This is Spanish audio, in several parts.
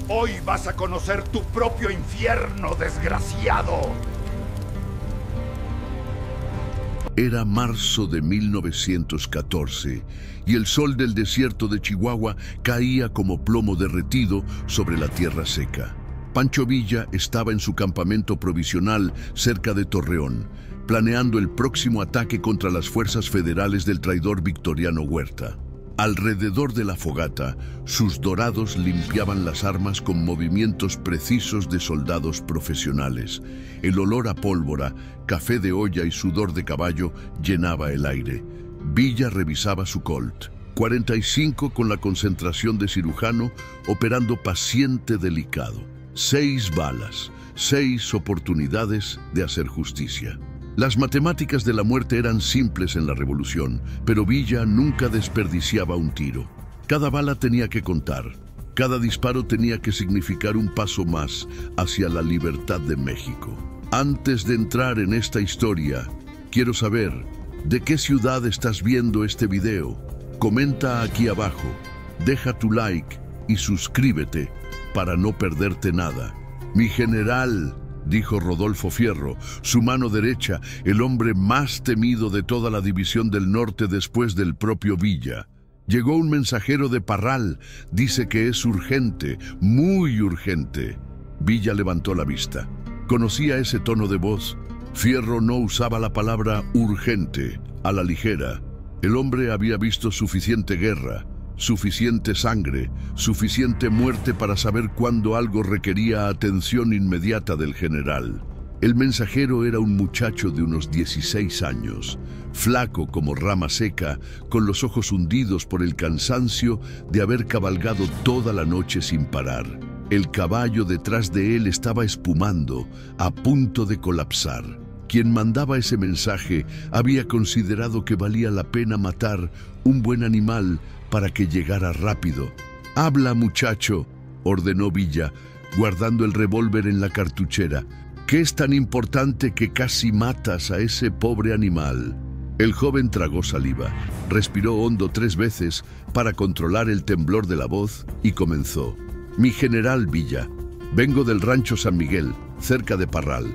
Hoy vas a conocer tu propio infierno, desgraciado. Era marzo de 1914 y el sol del desierto de Chihuahua caía como plomo derretido sobre la tierra seca. Pancho Villa estaba en su campamento provisional cerca de Torreón, planeando el próximo ataque contra las fuerzas federales del traidor Victoriano Huerta. Alrededor de la fogata, sus dorados limpiaban las armas con movimientos precisos de soldados profesionales. El olor a pólvora, café de olla y sudor de caballo llenaba el aire. Villa revisaba su Colt 45 con la concentración de cirujano, operando paciente delicado. 6 balas, 6 oportunidades de hacer justicia. Las matemáticas de la muerte eran simples en la revolución, pero Villa nunca desperdiciaba un tiro. Cada bala tenía que contar. Cada disparo tenía que significar un paso más hacia la libertad de México. Antes de entrar en esta historia, quiero saber, ¿de qué ciudad estás viendo este video? Comenta aquí abajo, deja tu like y suscríbete para no perderte nada. Mi general, dijo Rodolfo Fierro, su mano derecha, el hombre más temido de toda la División del Norte después del propio Villa. Llegó un mensajero de Parral, dice que es urgente, muy urgente. Villa levantó la vista. Conocía ese tono de voz. Fierro no usaba la palabra urgente, a la ligera. El hombre había visto suficiente guerra, suficiente sangre, suficiente muerte para saber cuándo algo requería atención inmediata del general. El mensajero era un muchacho de unos 16 años, flaco como rama seca, con los ojos hundidos por el cansancio de haber cabalgado toda la noche sin parar. El caballo detrás de él estaba espumando, a punto de colapsar. Quien mandaba ese mensaje había considerado que valía la pena matar un buen animal para que llegara rápido. «Habla, muchacho», ordenó Villa, guardando el revólver en la cartuchera. «¿Qué es tan importante que casi matas a ese pobre animal?» El joven tragó saliva, respiró hondo 3 veces para controlar el temblor de la voz y comenzó. «Mi general Villa, vengo del rancho San Miguel, cerca de Parral.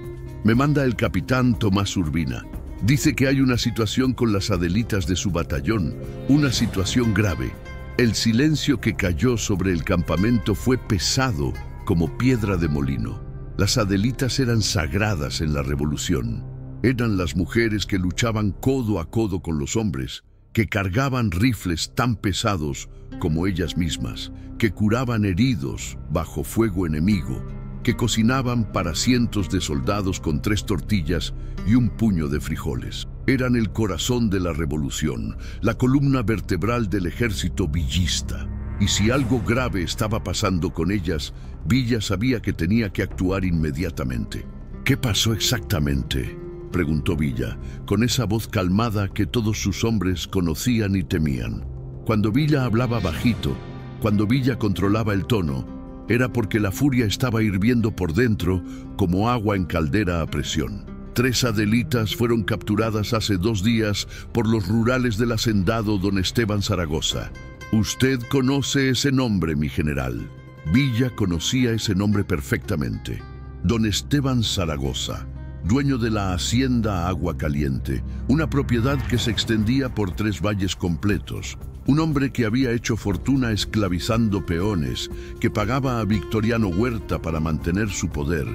Me manda el capitán Tomás Urbina. Dice que hay una situación con las Adelitas de su batallón, una situación grave. El silencio que cayó sobre el campamento fue pesado como piedra de molino. Las Adelitas eran sagradas en la revolución. Eran las mujeres que luchaban codo a codo con los hombres, que cargaban rifles tan pesados como ellas mismas, que curaban heridos bajo fuego enemigo, que cocinaban para cientos de soldados con 3 tortillas y un puño de frijoles. Eran el corazón de la revolución, la columna vertebral del ejército villista. Y si algo grave estaba pasando con ellas, Villa sabía que tenía que actuar inmediatamente. «¿Qué pasó exactamente?», preguntó Villa, con esa voz calmada que todos sus hombres conocían y temían. Cuando Villa hablaba bajito, cuando Villa controlaba el tono, era porque la furia estaba hirviendo por dentro como agua en caldera a presión. 3 Adelitas fueron capturadas hace 2 días por los rurales del hacendado don Esteban Zaragoza. Usted conoce ese nombre, mi general. Villa conocía ese nombre perfectamente. Don Esteban Zaragoza, dueño de la hacienda Agua Caliente, una propiedad que se extendía por 3 valles completos. Un hombre que había hecho fortuna esclavizando peones, que pagaba a Victoriano Huerta para mantener su poder,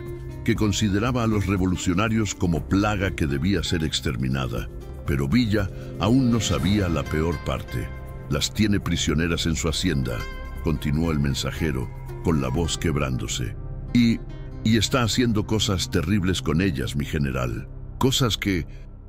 que consideraba a los revolucionarios como plaga que debía ser exterminada. Pero Villa aún no sabía la peor parte. «Las tiene prisioneras en su hacienda», continuó el mensajero, con la voz quebrándose. Y está haciendo cosas terribles con ellas, mi general. Cosas que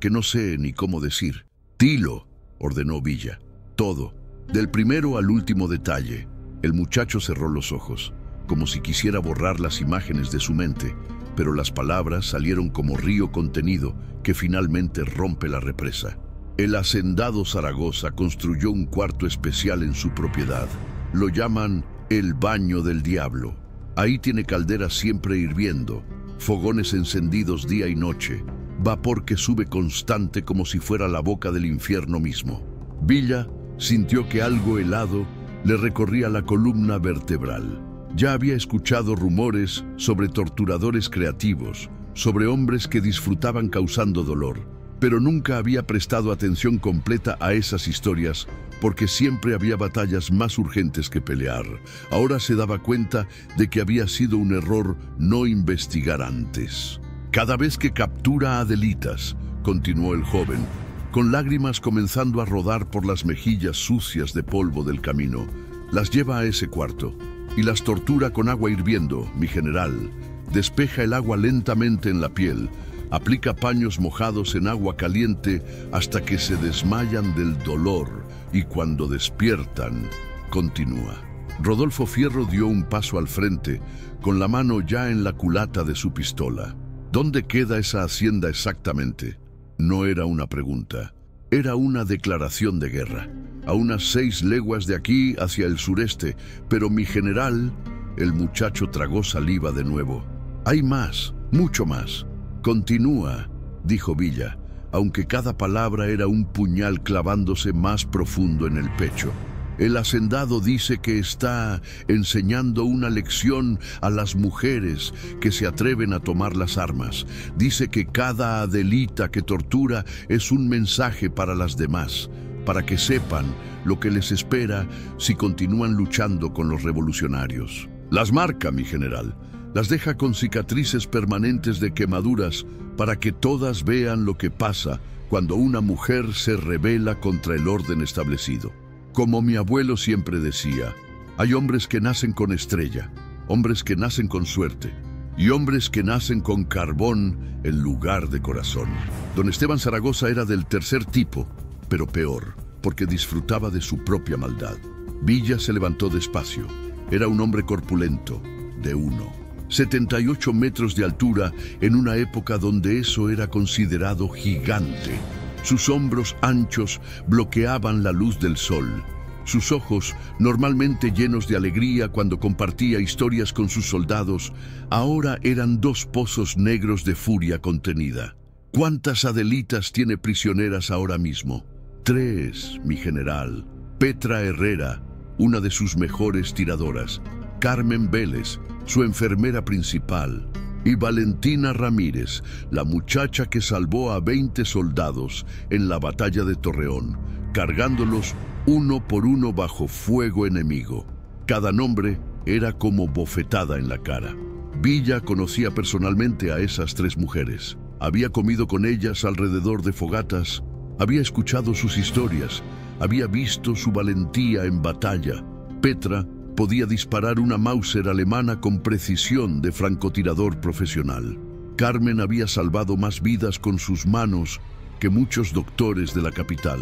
no sé ni cómo decir. «Dilo», ordenó Villa. «Todo, del primero al último detalle». El muchacho cerró los ojos, como si quisiera borrar las imágenes de su mente, pero las palabras salieron como río contenido que finalmente rompe la represa. El hacendado Zaragoza construyó un cuarto especial en su propiedad. Lo llaman el Baño del Diablo. Ahí tiene calderas siempre hirviendo, fogones encendidos día y noche, vapor que sube constante como si fuera la boca del infierno mismo. Villa sintió que algo helado le recorría la columna vertebral. Ya había escuchado rumores sobre torturadores creativos, sobre hombres que disfrutaban causando dolor, pero nunca había prestado atención completa a esas historias porque siempre había batallas más urgentes que pelear. Ahora se daba cuenta de que había sido un error no investigar antes. Cada vez que captura a Adelitas, continuó el joven, con lágrimas comenzando a rodar por las mejillas sucias de polvo del camino, las lleva a ese cuarto y las tortura con agua hirviendo, mi general. Despeja el agua lentamente en la piel, aplica paños mojados en agua caliente hasta que se desmayan del dolor y cuando despiertan, continúa. Rodolfo Fierro dio un paso al frente, con la mano ya en la culata de su pistola. ¿Dónde queda esa hacienda exactamente? No era una pregunta, era una declaración de guerra. A unas 6 leguas de aquí hacia el sureste, pero mi general, el muchacho tragó saliva de nuevo. Hay más, mucho más. Continúa, dijo Villa, aunque cada palabra era un puñal clavándose más profundo en el pecho. El hacendado dice que está enseñando una lección a las mujeres que se atreven a tomar las armas. Dice que cada Adelita que tortura es un mensaje para las demás, para que sepan lo que les espera si continúan luchando con los revolucionarios. Las marca, mi general. Las deja con cicatrices permanentes de quemaduras para que todas vean lo que pasa cuando una mujer se rebela contra el orden establecido. Como mi abuelo siempre decía, hay hombres que nacen con estrella, hombres que nacen con suerte y hombres que nacen con carbón en lugar de corazón. Don Esteban Zaragoza era del tercer tipo, pero peor, porque disfrutaba de su propia maldad. Villa se levantó despacio. Era un hombre corpulento, de 1,78 metros de altura en una época donde eso era considerado gigante. Sus hombros anchos bloqueaban la luz del sol. Sus ojos, normalmente llenos de alegría cuando compartía historias con sus soldados, ahora eran 2 pozos negros de furia contenida. ¿Cuántas Adelitas tiene prisioneras ahora mismo? 3, mi general. Petra Herrera, una de sus mejores tiradoras. Carmen Vélez, su enfermera principal. Y Valentina Ramírez, la muchacha que salvó a 20 soldados en la batalla de Torreón, cargándolos uno por uno bajo fuego enemigo. Cada nombre era como bofetada en la cara. Villa conocía personalmente a esas 3 mujeres. Había comido con ellas alrededor de fogatas, había escuchado sus historias, había visto su valentía en batalla. Petra podía disparar una Mauser alemana con precisión de francotirador profesional. Carmen había salvado más vidas con sus manos que muchos doctores de la capital.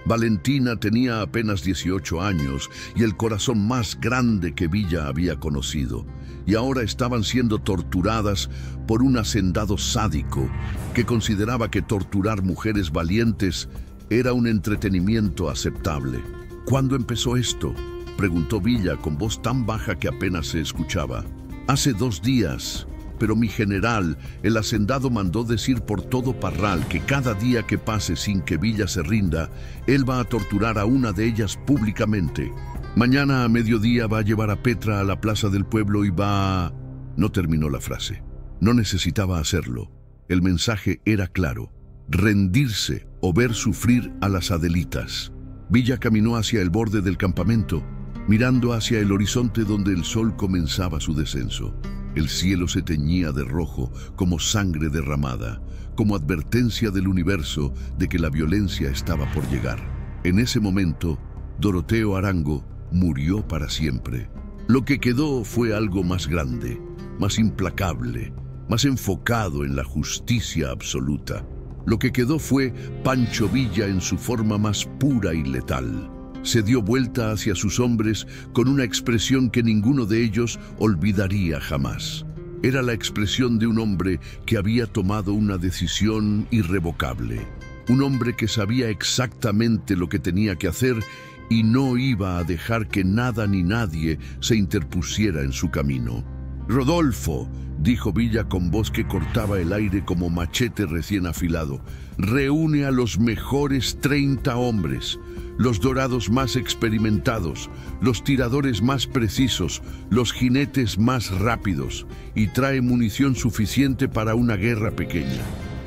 Valentina tenía apenas 18 años y el corazón más grande que Villa había conocido. Y ahora estaban siendo torturadas por un hacendado sádico que consideraba que torturar mujeres valientes era un entretenimiento aceptable. ¿Cuándo empezó esto?, preguntó Villa con voz tan baja que apenas se escuchaba. Hace 2 días, pero mi general, el hacendado mandó decir por todo Parral que cada día que pase sin que Villa se rinda, él va a torturar a una de ellas públicamente. Mañana a mediodía va a llevar a Petra a la plaza del pueblo y va a... No terminó la frase. No necesitaba hacerlo. El mensaje era claro: rendirse o ver sufrir a las Adelitas. Villa caminó hacia el borde del campamento, mirando hacia el horizonte donde el sol comenzaba su descenso. El cielo se teñía de rojo como sangre derramada, como advertencia del universo de que la violencia estaba por llegar. En ese momento, Doroteo Arango murió para siempre. Lo que quedó fue algo más grande, más implacable, más enfocado en la justicia absoluta. Lo que quedó fue Pancho Villa en su forma más pura y letal. Se dio vuelta hacia sus hombres con una expresión que ninguno de ellos olvidaría jamás. Era la expresión de un hombre que había tomado una decisión irrevocable. Un hombre que sabía exactamente lo que tenía que hacer y no iba a dejar que nada ni nadie se interpusiera en su camino. «Rodolfo», dijo Villa con voz que cortaba el aire como machete recién afilado, «reúne a los mejores 30 hombres. los dorados más experimentados, los tiradores más precisos, los jinetes más rápidos, y trae munición suficiente para una guerra pequeña.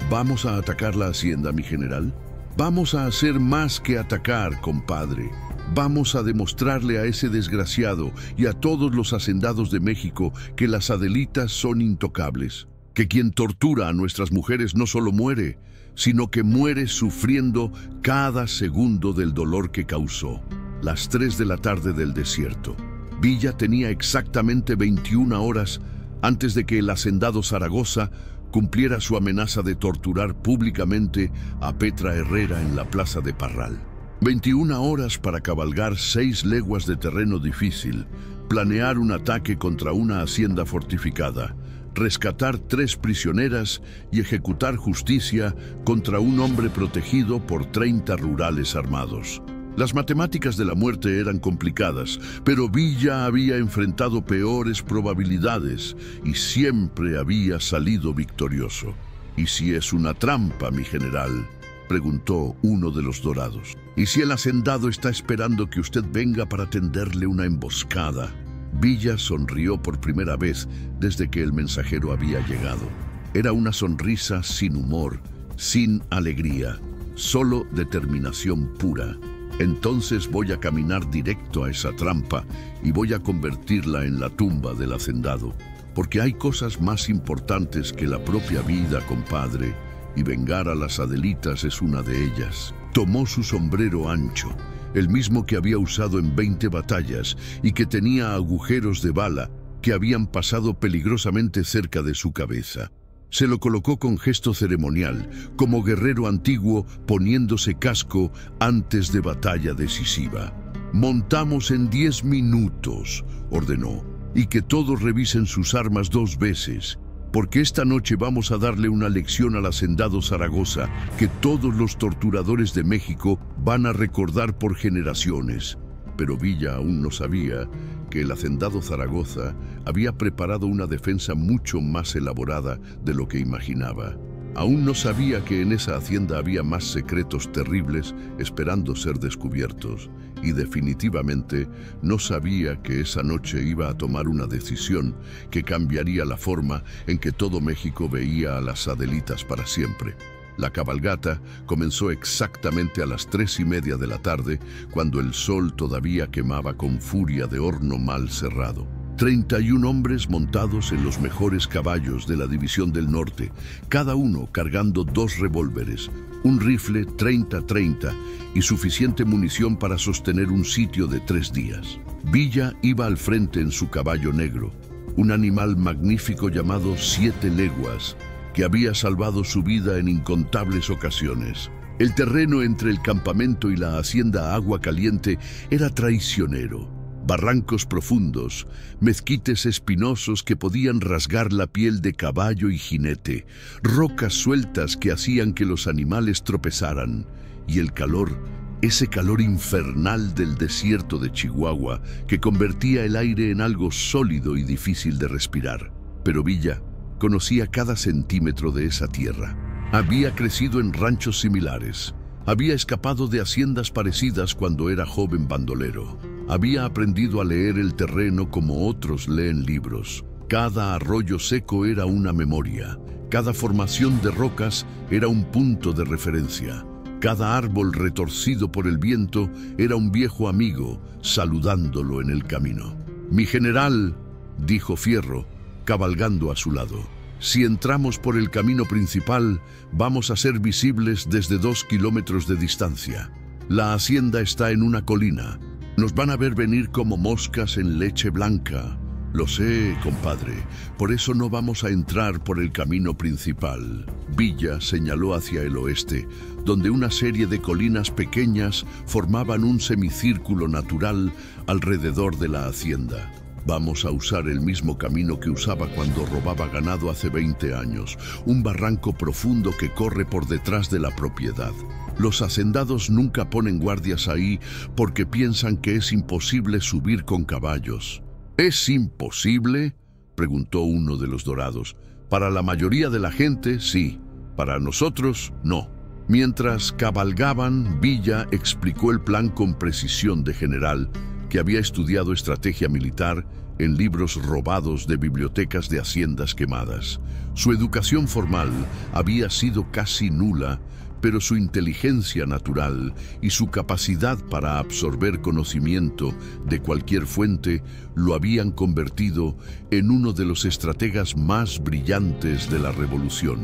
¿Vamos a atacar la hacienda, mi general? Vamos a hacer más que atacar, compadre. Vamos a demostrarle a ese desgraciado y a todos los hacendados de México que las Adelitas son intocables, que quien tortura a nuestras mujeres no solo muere, sino que muere sufriendo cada segundo del dolor que causó. Las 3 de la tarde del desierto. Villa tenía exactamente 21 horas antes de que el hacendado Zaragoza cumpliera su amenaza de torturar públicamente a Petra Herrera en la plaza de Parral. 21 horas para cabalgar 6 leguas de terreno difícil, planear un ataque contra una hacienda fortificada, rescatar 3 prisioneras y ejecutar justicia contra un hombre protegido por 30 rurales armados. Las matemáticas de la muerte eran complicadas, pero Villa había enfrentado peores probabilidades y siempre había salido victorioso. ¿Y si es una trampa, mi general?, preguntó uno de los dorados. ¿Y si el hacendado está esperando que usted venga para tenderle una emboscada? Villa sonrió por primera vez desde que el mensajero había llegado. Era una sonrisa sin humor, sin alegría, solo determinación pura. Entonces voy a caminar directo a esa trampa y voy a convertirla en la tumba del hacendado, porque hay cosas más importantes que la propia vida, compadre, y vengar a las Adelitas es una de ellas. Tomó su sombrero ancho, el mismo que había usado en 20 batallas y que tenía agujeros de bala que habían pasado peligrosamente cerca de su cabeza. Se lo colocó con gesto ceremonial, como guerrero antiguo poniéndose casco antes de batalla decisiva. «Montamos en 10 minutos», ordenó, «y que todos revisen sus armas 2 veces, porque esta noche vamos a darle una lección al hacendado Zaragoza que todos los torturadores de México van a recordar por generaciones». Pero Villa aún no sabía que el hacendado Zaragoza había preparado una defensa mucho más elaborada de lo que imaginaba. Aún no sabía que en esa hacienda había más secretos terribles esperando ser descubiertos, y definitivamente no sabía que esa noche iba a tomar una decisión que cambiaría la forma en que todo México veía a las Adelitas para siempre. La cabalgata comenzó exactamente a las 3:30 de la tarde, cuando el sol todavía quemaba con furia de horno mal cerrado. 31 hombres montados en los mejores caballos de la División del Norte, cada uno cargando 2 revólveres, un rifle 30-30 y suficiente munición para sostener un sitio de 3 días. Villa iba al frente en su caballo negro, un animal magnífico llamado 7 leguas, que había salvado su vida en incontables ocasiones. El terreno entre el campamento y la hacienda Agua Caliente era traicionero. Barrancos profundos, mezquites espinosos que podían rasgar la piel de caballo y jinete, rocas sueltas que hacían que los animales tropezaran, y el calor, ese calor infernal del desierto de Chihuahua que convertía el aire en algo sólido y difícil de respirar. Pero Villa conocía cada centímetro de esa tierra. Había crecido en ranchos similares. Había escapado de haciendas parecidas cuando era joven bandolero. Había aprendido a leer el terreno como otros leen libros. Cada arroyo seco era una memoria. Cada formación de rocas era un punto de referencia. Cada árbol retorcido por el viento era un viejo amigo saludándolo en el camino. «Mi general», dijo Fierro, cabalgando a su lado, «si entramos por el camino principal, vamos a ser visibles desde 2 kilómetros de distancia. La hacienda está en una colina. Nos van a ver venir como moscas en leche blanca. Lo sé, compadre, por eso no vamos a entrar por el camino principal». Villa señaló hacia el oeste, donde una serie de colinas pequeñas formaban un semicírculo natural alrededor de la hacienda. «Vamos a usar el mismo camino que usaba cuando robaba ganado hace 20 años, un barranco profundo que corre por detrás de la propiedad. Los hacendados nunca ponen guardias ahí porque piensan que es imposible subir con caballos». «¿Es imposible?», preguntó uno de los dorados. «Para la mayoría de la gente, sí. Para nosotros, no». Mientras cabalgaban, Villa explicó el plan con precisión de general que había estudiado estrategia militar en libros robados de bibliotecas de haciendas quemadas. Su educación formal había sido casi nula, pero su inteligencia natural y su capacidad para absorber conocimiento de cualquier fuente lo habían convertido en uno de los estrategas más brillantes de la revolución.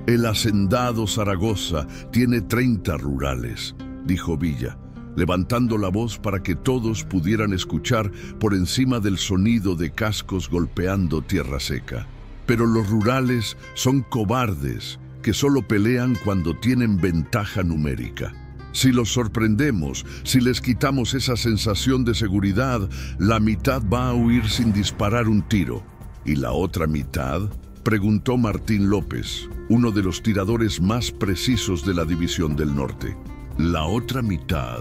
«El hacendado Zaragoza tiene 30 rurales», dijo Villa, levantando la voz para que todos pudieran escuchar por encima del sonido de cascos golpeando tierra seca. «Pero los rurales son cobardes que solo pelean cuando tienen ventaja numérica. Si los sorprendemos, si les quitamos esa sensación de seguridad, la mitad va a huir sin disparar un tiro. ¿Y la otra mitad?», preguntó Martín López, uno de los tiradores más precisos de la División del Norte. «La otra mitad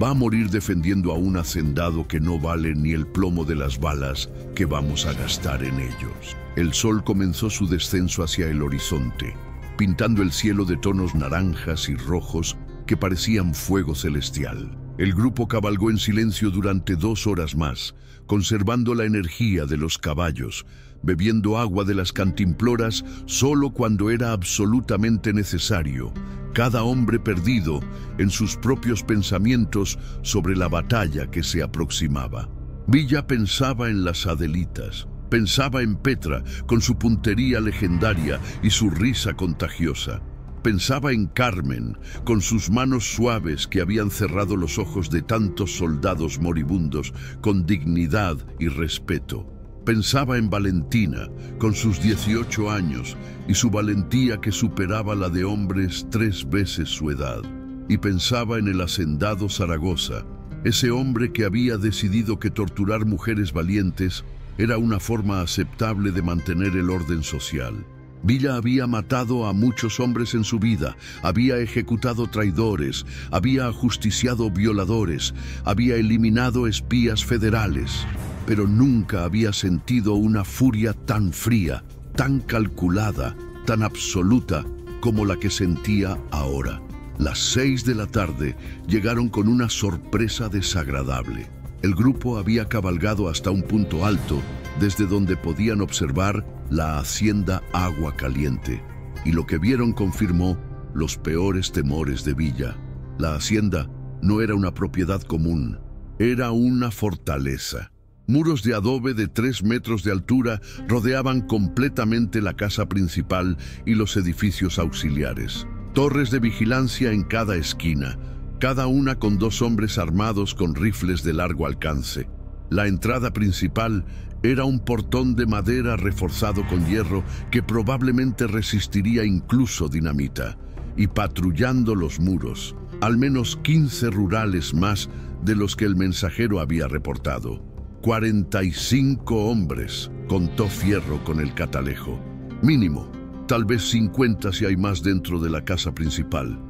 va a morir defendiendo a un hacendado que no vale ni el plomo de las balas que vamos a gastar en ellos». El sol comenzó su descenso hacia el horizonte, pintando el cielo de tonos naranjas y rojos que parecían fuego celestial. El grupo cabalgó en silencio durante 2 horas más, conservando la energía de los caballos, bebiendo agua de las cantimploras solo cuando era absolutamente necesario, cada hombre perdido en sus propios pensamientos sobre la batalla que se aproximaba. Villa pensaba en las Adelitas, pensaba en Petra con su puntería legendaria y su risa contagiosa. Pensaba en Carmen con sus manos suaves que habían cerrado los ojos de tantos soldados moribundos con dignidad y respeto. Pensaba en Valentina con sus 18 años y su valentía que superaba la de hombres 3 veces su edad. Y pensaba en el hacendado Zaragoza, ese hombre que había decidido que torturar mujeres valientes era una forma aceptable de mantener el orden social. Villa había matado a muchos hombres en su vida, había ejecutado traidores, había ajusticiado violadores, había eliminado espías federales, pero nunca había sentido una furia tan fría, tan calculada, tan absoluta como la que sentía ahora. Las 6 de la tarde llegaron con una sorpresa desagradable. El grupo había cabalgado hasta un punto alto, desde donde podían observar la hacienda Agua Caliente, y lo que vieron confirmó los peores temores de Villa. La hacienda no era una propiedad común, era una fortaleza. Muros de adobe de 3 metros de altura rodeaban completamente la casa principal y los edificios auxiliares. Torres de vigilancia en cada esquina, cada una con 2 hombres armados con rifles de largo alcance. La entrada principal era un portón de madera reforzado con hierro que probablemente resistiría incluso dinamita. Y patrullando los muros, al menos 15 rurales más de los que el mensajero había reportado. 45 hombres, contó Fierro con el catalejo. Mínimo, tal vez 50 si hay más dentro de la casa principal.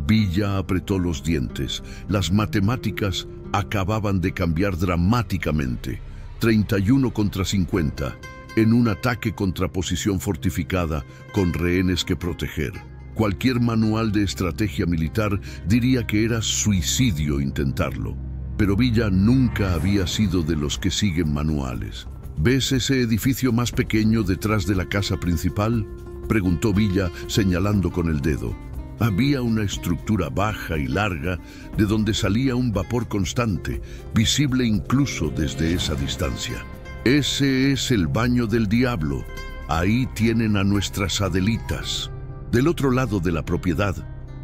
Villa apretó los dientes. Las matemáticas acababan de cambiar dramáticamente. 31 contra 50, en un ataque contra posición fortificada con rehenes que proteger. Cualquier manual de estrategia militar diría que era suicidio intentarlo. Pero Villa nunca había sido de los que siguen manuales. ¿Ves ese edificio más pequeño detrás de la casa principal?, preguntó Villa señalando con el dedo. Había una estructura baja y larga de donde salía un vapor constante, visible incluso desde esa distancia. Ese es el baño del diablo. Ahí tienen a nuestras Adelitas. Del otro lado de la propiedad,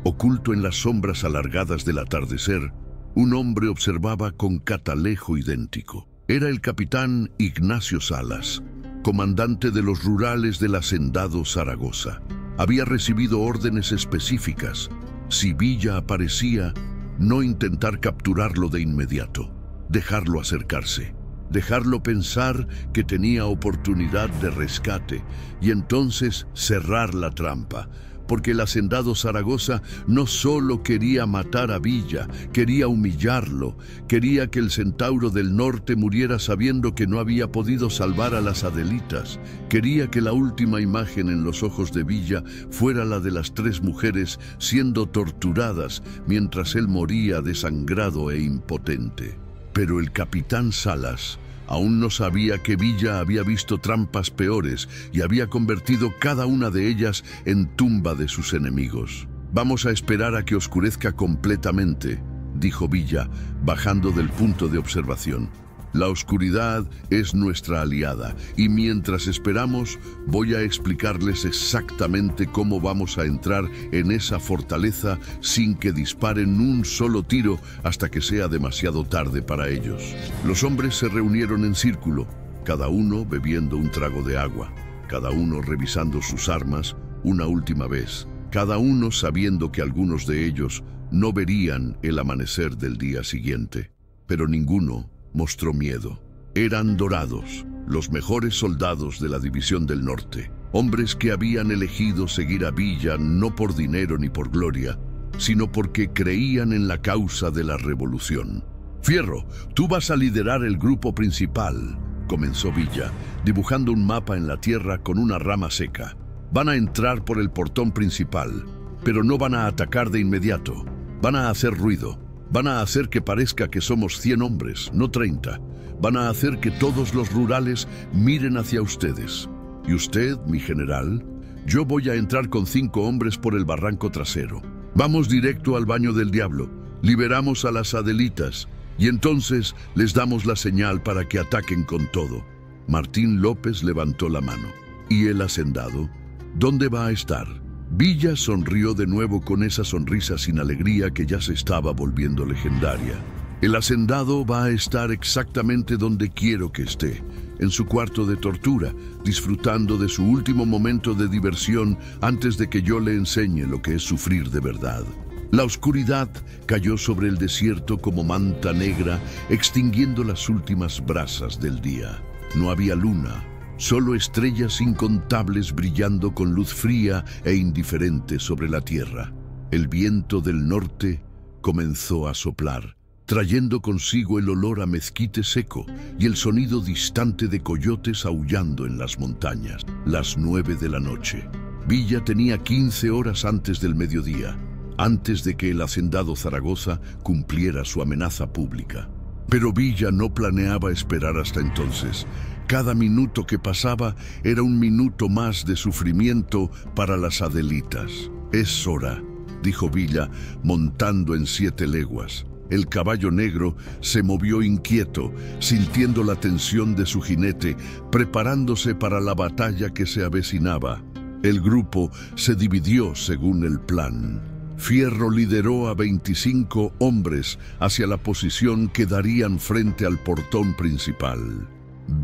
oculto en las sombras alargadas del atardecer, un hombre observaba con catalejo idéntico. Era el capitán Ignacio Salas, comandante de los rurales del hacendado Zaragoza. Había recibido órdenes específicas. Si Villa aparecía, no intentar capturarlo de inmediato, dejarlo acercarse, dejarlo pensar que tenía oportunidad de rescate y entonces cerrar la trampa, porque el hacendado Zaragoza no solo quería matar a Villa, quería humillarlo, quería que el centauro del norte muriera sabiendo que no había podido salvar a las Adelitas, quería que la última imagen en los ojos de Villa fuera la de las 3 mujeres siendo torturadas mientras él moría desangrado e impotente. Pero el capitán Salas aún no sabía que Villa había visto trampas peores y había convertido cada una de ellas en tumba de sus enemigos. «Vamos a esperar a que oscurezca completamente», dijo Villa, bajando del punto de observación. «La oscuridad es nuestra aliada y mientras esperamos voy a explicarles exactamente cómo vamos a entrar en esa fortaleza sin que disparen un solo tiro hasta que sea demasiado tarde para ellos». Los hombres se reunieron en círculo, cada uno bebiendo un trago de agua, cada uno revisando sus armas una última vez, cada uno sabiendo que algunos de ellos no verían el amanecer del día siguiente, pero ninguno mostró miedo. Eran dorados, los mejores soldados de la División del Norte, hombres que habían elegido seguir a Villa no por dinero ni por gloria, sino porque creían en la causa de la revolución. «Fierro, tú vas a liderar el grupo principal», comenzó Villa, dibujando un mapa en la tierra con una rama seca. «Van a entrar por el portón principal, pero no van a atacar de inmediato. Van a hacer ruido. Van a hacer que parezca que somos 100 hombres, no 30. Van a hacer que todos los rurales miren hacia ustedes. Y usted, mi general, yo voy a entrar con 5 hombres por el barranco trasero. Vamos directo al baño del diablo, liberamos a las Adelitas y entonces les damos la señal para que ataquen con todo». Martín López levantó la mano. «¿Y el hacendado? ¿Dónde va a estar?» Villa sonrió de nuevo con esa sonrisa sin alegría que ya se estaba volviendo legendaria. «El hacendado va a estar exactamente donde quiero que esté, en su cuarto de tortura, disfrutando de su último momento de diversión antes de que yo le enseñe lo que es sufrir de verdad». La oscuridad cayó sobre el desierto como manta negra, extinguiendo las últimas brasas del día. No había luna, solo estrellas incontables brillando con luz fría e indiferente sobre la tierra. El viento del norte comenzó a soplar, trayendo consigo el olor a mezquite seco y el sonido distante de coyotes aullando en las montañas. Las 9 de la noche. Villa tenía 15 horas antes del mediodía, antes de que el hacendado Zaragoza cumpliera su amenaza pública. Pero Villa no planeaba esperar hasta entonces. Cada minuto que pasaba era un minuto más de sufrimiento para las Adelitas. «Es hora», dijo Villa, montando en 7 leguas. El caballo negro se movió inquieto, sintiendo la tensión de su jinete, preparándose para la batalla que se avecinaba. El grupo se dividió según el plan. Fierro lideró a 25 hombres hacia la posición que darían frente al portón principal.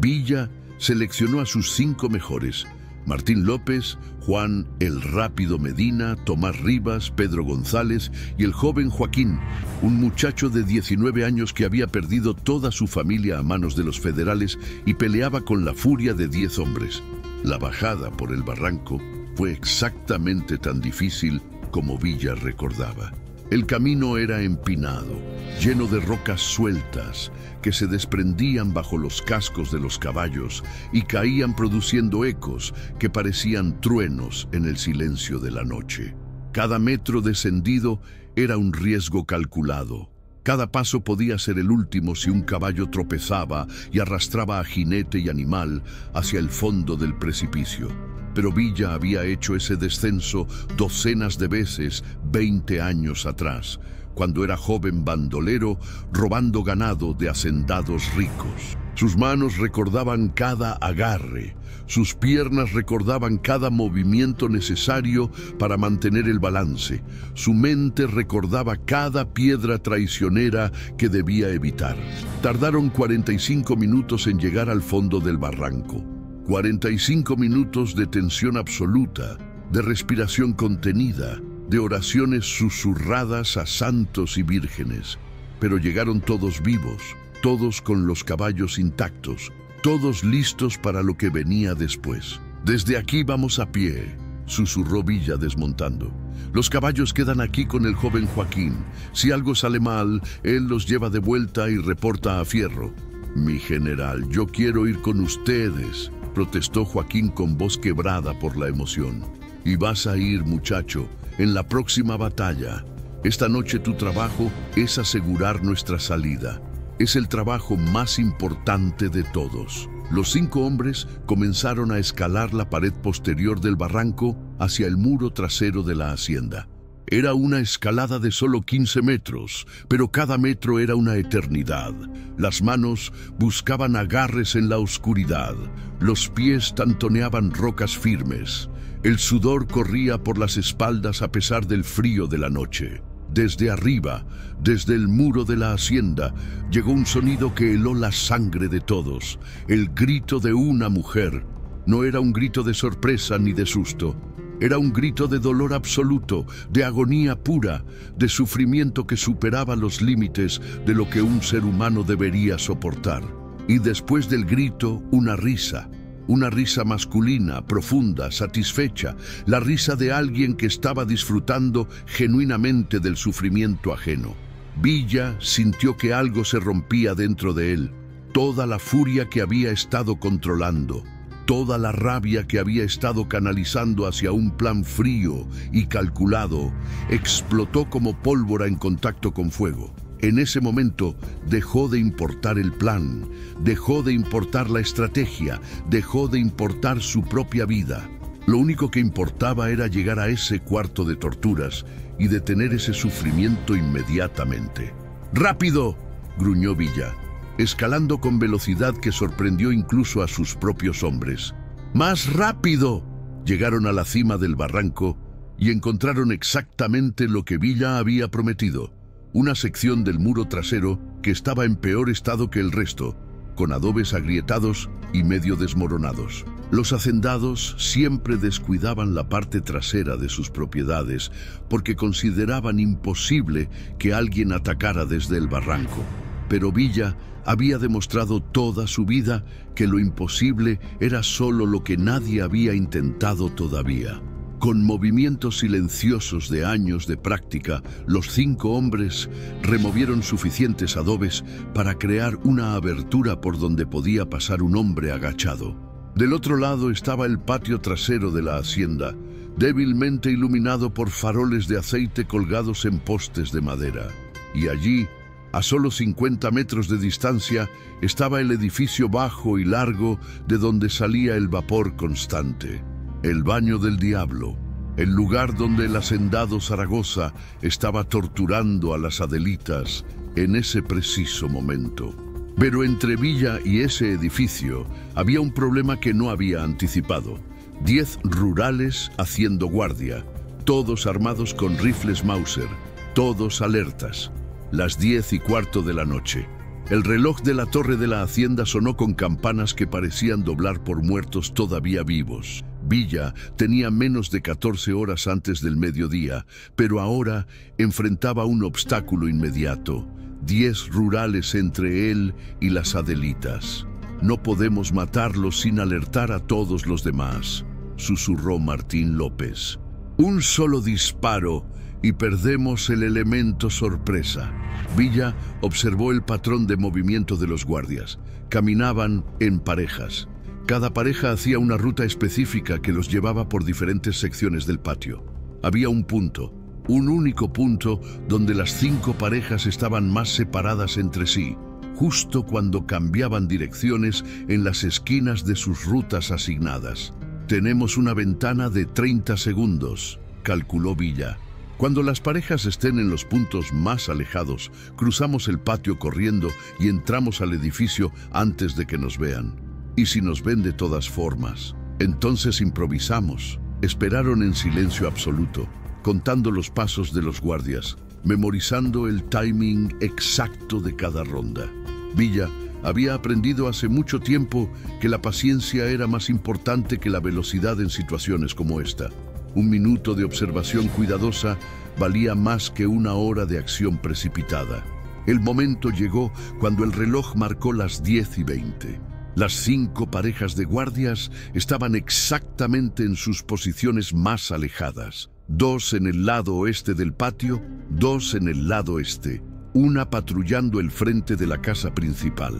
Villa seleccionó a sus 5 mejores: Martín López, Juan el Rápido Medina, Tomás Rivas, Pedro González y el joven Joaquín, un muchacho de 19 años que había perdido toda su familia a manos de los federales y peleaba con la furia de 10 hombres. La bajada por el barranco fue exactamente tan difícil como Villa recordaba. El camino era empinado, lleno de rocas sueltas que se desprendían bajo los cascos de los caballos y caían produciendo ecos que parecían truenos en el silencio de la noche. Cada metro descendido era un riesgo calculado. Cada paso podía ser el último si un caballo tropezaba y arrastraba a jinete y animal hacia el fondo del precipicio. Pero Villa había hecho ese descenso docenas de veces 20 años atrás, cuando era joven bandolero robando ganado de hacendados ricos. Sus manos recordaban cada agarre, sus piernas recordaban cada movimiento necesario para mantener el balance, su mente recordaba cada piedra traicionera que debía evitar. Tardaron 45 minutos en llegar al fondo del barranco. 45 minutos de tensión absoluta, de respiración contenida, de oraciones susurradas a santos y vírgenes. Pero llegaron todos vivos, todos con los caballos intactos, todos listos para lo que venía después. «Desde aquí vamos a pie», susurró Villa desmontando. «Los caballos quedan aquí con el joven Joaquín. Si algo sale mal, él los lleva de vuelta y reporta a Fierro». «Mi general, yo quiero ir con ustedes», protestó Joaquín con voz quebrada por la emoción. «Y vas a ir, muchacho, en la próxima batalla. Esta noche tu trabajo es asegurar nuestra salida. Es el trabajo más importante de todos». Los 5 hombres comenzaron a escalar la pared posterior del barranco hacia el muro trasero de la hacienda. Era una escalada de solo 15 metros, pero cada metro era una eternidad. Las manos buscaban agarres en la oscuridad. Los pies tantoneaban rocas firmes. El sudor corría por las espaldas a pesar del frío de la noche. Desde arriba, desde el muro de la hacienda, llegó un sonido que heló la sangre de todos. El grito de una mujer. No era un grito de sorpresa ni de susto. Era un grito de dolor absoluto, de agonía pura, de sufrimiento que superaba los límites de lo que un ser humano debería soportar. Y después del grito, una risa. Una risa masculina, profunda, satisfecha, la risa de alguien que estaba disfrutando genuinamente del sufrimiento ajeno. Villa sintió que algo se rompía dentro de él. Toda la furia que había estado controlando, toda la rabia que había estado canalizando hacia un plan frío y calculado, explotó como pólvora en contacto con fuego. En ese momento dejó de importar el plan, dejó de importar la estrategia, dejó de importar su propia vida. Lo único que importaba era llegar a ese cuarto de torturas y detener ese sufrimiento inmediatamente. ¡Rápido!, gruñó Villa, escalando con velocidad que sorprendió incluso a sus propios hombres. ¡Más rápido! Llegaron a la cima del barranco y encontraron exactamente lo que Villa había prometido. Una sección del muro trasero que estaba en peor estado que el resto, con adobes agrietados y medio desmoronados. Los hacendados siempre descuidaban la parte trasera de sus propiedades porque consideraban imposible que alguien atacara desde el barranco. Pero Villa había demostrado toda su vida que lo imposible era solo lo que nadie había intentado todavía. Con movimientos silenciosos de años de práctica, los 5 hombres removieron suficientes adobes para crear una abertura por donde podía pasar un hombre agachado. Del otro lado estaba el patio trasero de la hacienda, débilmente iluminado por faroles de aceite colgados en postes de madera. Y allí, a solo 50 metros de distancia, estaba el edificio bajo y largo de donde salía el vapor constante. El baño del diablo, el lugar donde el hacendado Zaragoza estaba torturando a las Adelitas en ese preciso momento. Pero entre Villa y ese edificio había un problema que no había anticipado. 10 rurales haciendo guardia, todos armados con rifles Mauser, todos alertas. Las 10:15 de la noche. El reloj de la torre de la hacienda sonó con campanas que parecían doblar por muertos todavía vivos. Villa tenía menos de 14 horas antes del mediodía, pero ahora enfrentaba un obstáculo inmediato. 10 rurales entre él y las Adelitas. «No podemos matarlos sin alertar a todos los demás», susurró Martín López. «Un solo disparo y perdemos el elemento sorpresa». Villa observó el patrón de movimiento de los guardias. Caminaban en parejas. Cada pareja hacía una ruta específica que los llevaba por diferentes secciones del patio. Había un punto, un único punto, donde las 5 parejas estaban más separadas entre sí, justo cuando cambiaban direcciones en las esquinas de sus rutas asignadas. «Tenemos una ventana de 30 segundos», calculó Villa. «Cuando las parejas estén en los puntos más alejados, cruzamos el patio corriendo y entramos al edificio antes de que nos vean. Y si nos ven de todas formas, entonces improvisamos». Esperaron en silencio absoluto, contando los pasos de los guardias, memorizando el timing exacto de cada ronda. Villa había aprendido hace mucho tiempo que la paciencia era más importante que la velocidad en situaciones como esta. Un minuto de observación cuidadosa valía más que una hora de acción precipitada. El momento llegó cuando el reloj marcó las 10:20. Las 5 parejas de guardias estaban exactamente en sus posiciones más alejadas. 2 en el lado oeste del patio, 2 en el lado este, una patrullando el frente de la casa principal.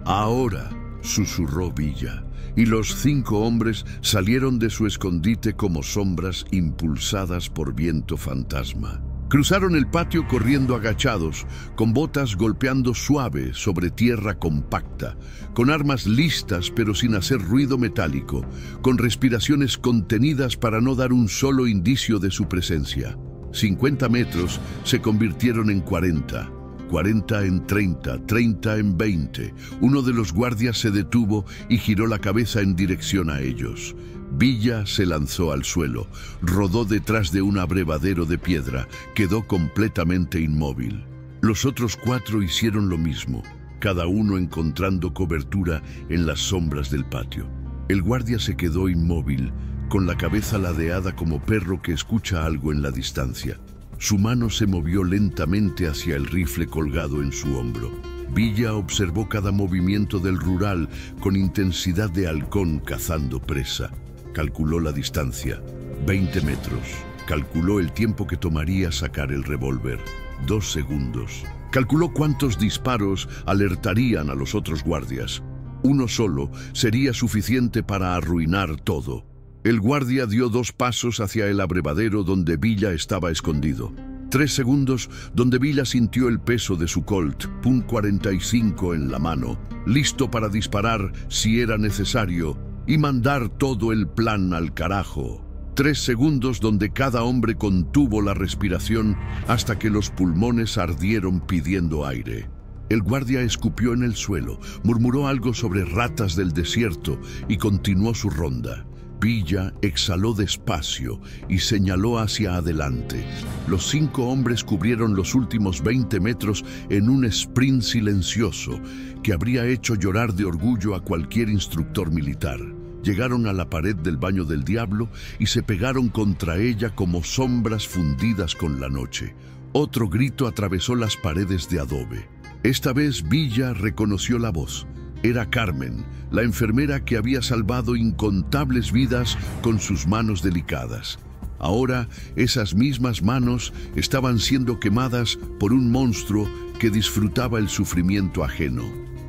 «Ahora», susurró Villa, y los 5 hombres salieron de su escondite como sombras impulsadas por viento fantasma. Cruzaron el patio corriendo agachados, con botas golpeando suave sobre tierra compacta, con armas listas pero sin hacer ruido metálico, con respiraciones contenidas para no dar un solo indicio de su presencia. 50 metros se convirtieron en 40. 40 en 30, 30 en 20. Uno de los guardias se detuvo y giró la cabeza en dirección a ellos. Villa se lanzó al suelo, rodó detrás de un abrevadero de piedra, quedó completamente inmóvil. Los otros 4 hicieron lo mismo, cada uno encontrando cobertura en las sombras del patio. El guardia se quedó inmóvil, con la cabeza ladeada como perro que escucha algo en la distancia. Su mano se movió lentamente hacia el rifle colgado en su hombro. Villa observó cada movimiento del rural con intensidad de halcón cazando presa. Calculó la distancia, 20 metros. Calculó el tiempo que tomaría sacar el revólver, 2 segundos. Calculó cuántos disparos alertarían a los otros guardias. Uno solo sería suficiente para arruinar todo. El guardia dio 2 pasos hacia el abrevadero donde Villa estaba escondido. 3 segundos donde Villa sintió el peso de su Colt .45 en la mano, listo para disparar si era necesario y mandar todo el plan al carajo. 3 segundos donde cada hombre contuvo la respiración hasta que los pulmones ardieron pidiendo aire. El guardia escupió en el suelo, murmuró algo sobre ratas del desierto y continuó su ronda. Villa exhaló despacio y señaló hacia adelante. Los 5 hombres cubrieron los últimos 20 metros en un sprint silencioso que habría hecho llorar de orgullo a cualquier instructor militar. Llegaron a la pared del baño del diablo y se pegaron contra ella como sombras fundidas con la noche. Otro grito atravesó las paredes de adobe. Esta vez Villa reconoció la voz. Era Carmen, la enfermera que había salvado incontables vidas con sus manos delicadas. Ahora, esas mismas manos estaban siendo quemadas por un monstruo que disfrutaba el sufrimiento ajeno.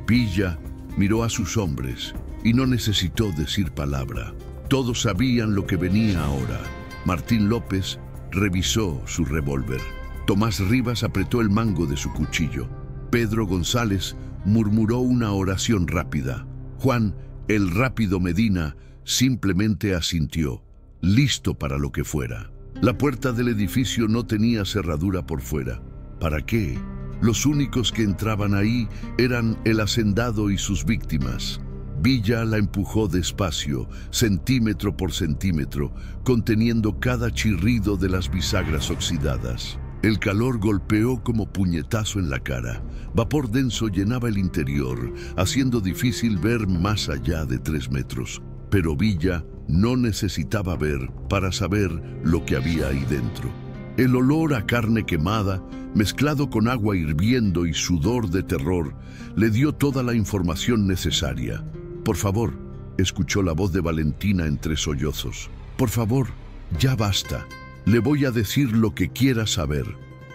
Villa miró a sus hombres y no necesitó decir palabra. Todos sabían lo que venía ahora. Martín López revisó su revólver. Tomás Rivas apretó el mango de su cuchillo. Pedro González murmuró una oración rápida. Juan, el rápido Medina, simplemente asintió, listo para lo que fuera. La puerta del edificio no tenía cerradura por fuera. ¿Para qué? Los únicos que entraban ahí eran el hacendado y sus víctimas. Villa la empujó despacio, centímetro por centímetro, conteniendo cada chirrido de las bisagras oxidadas. El calor golpeó como puñetazo en la cara. Vapor denso llenaba el interior, haciendo difícil ver más allá de 3 metros. Pero Villa no necesitaba ver para saber lo que había ahí dentro. El olor a carne quemada, mezclado con agua hirviendo y sudor de terror, le dio toda la información necesaria. «Por favor», escuchó la voz de Valentina entre sollozos. «Por favor, ya basta. Le voy a decir lo que quiera saber».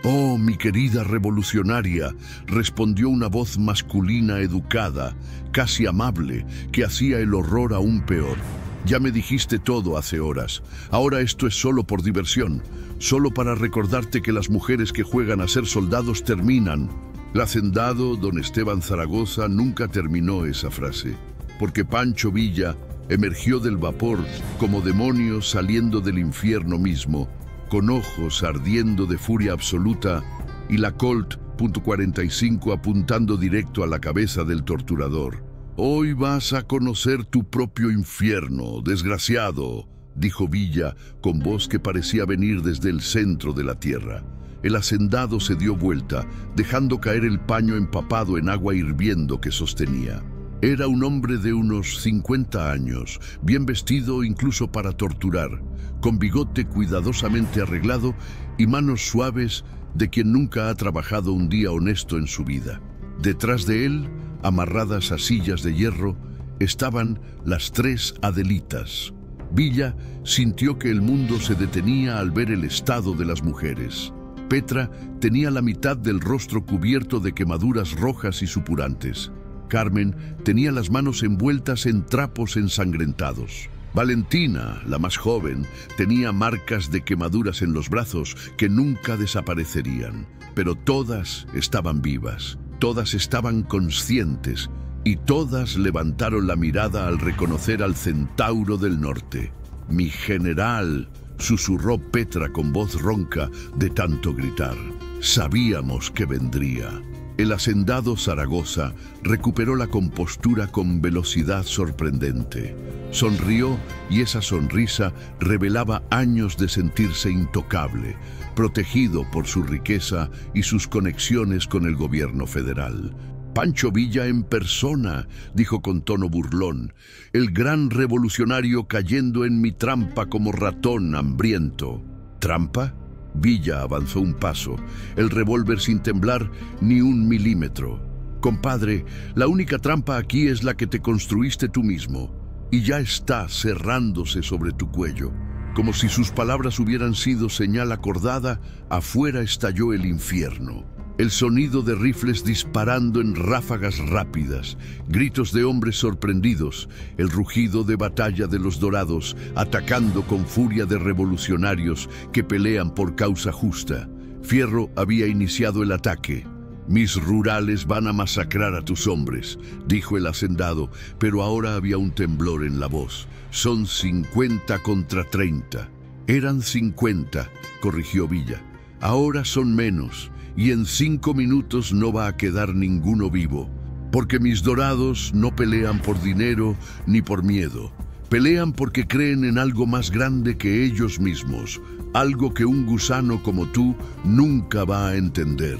«Oh, mi querida revolucionaria», respondió una voz masculina educada, casi amable, que hacía el horror aún peor. «Ya me dijiste todo hace horas. Ahora esto es solo por diversión, solo para recordarte que las mujeres que juegan a ser soldados terminan». El hacendado don Esteban Zaragoza nunca terminó esa frase, porque Pancho Villa emergió del vapor como demonio saliendo del infierno mismo, con ojos ardiendo de furia absoluta y la Colt .45 apuntando directo a la cabeza del torturador. «Hoy vas a conocer tu propio infierno, desgraciado», dijo Villa con voz que parecía venir desde el centro de la tierra. El hacendado se dio vuelta, dejando caer el paño empapado en agua hirviendo que sostenía. Era un hombre de unos 50 años, bien vestido incluso para torturar, con bigote cuidadosamente arreglado y manos suaves de quien nunca ha trabajado un día honesto en su vida. Detrás de él, amarradas a sillas de hierro, estaban las tres Adelitas. Villa sintió que el mundo se detenía al ver el estado de las mujeres. Petra tenía la mitad del rostro cubierto de quemaduras rojas y supurantes. Carmen tenía las manos envueltas en trapos ensangrentados. Valentina, la más joven, tenía marcas de quemaduras en los brazos que nunca desaparecerían. Pero todas estaban vivas, todas estaban conscientes y todas levantaron la mirada al reconocer al Centauro del Norte. «Mi general», susurró Petra con voz ronca de tanto gritar. Sabíamos que vendría. El hacendado Zaragoza recuperó la compostura con velocidad sorprendente. Sonrió y esa sonrisa revelaba años de sentirse intocable, protegido por su riqueza y sus conexiones con el gobierno federal. «Pancho Villa en persona», dijo con tono burlón, «el gran revolucionario cayendo en mi trampa como ratón hambriento». «¿Trampa?». Villa avanzó un paso, el revólver sin temblar ni un milímetro. «Compadre, la única trampa aquí es la que te construiste tú mismo, y ya está cerrándose sobre tu cuello». Como si sus palabras hubieran sido señal acordada, afuera estalló el infierno. El sonido de rifles disparando en ráfagas rápidas, gritos de hombres sorprendidos, el rugido de batalla de los dorados, atacando con furia de revolucionarios que pelean por causa justa. Fierro había iniciado el ataque. «Mis rurales van a masacrar a tus hombres», dijo el hacendado, pero ahora había un temblor en la voz. «Son 50 contra 30. «Eran 50», corrigió Villa. «Ahora son menos. Y en 5 minutos no va a quedar ninguno vivo, porque mis dorados no pelean por dinero ni por miedo. Pelean porque creen en algo más grande que ellos mismos, algo que un gusano como tú nunca va a entender».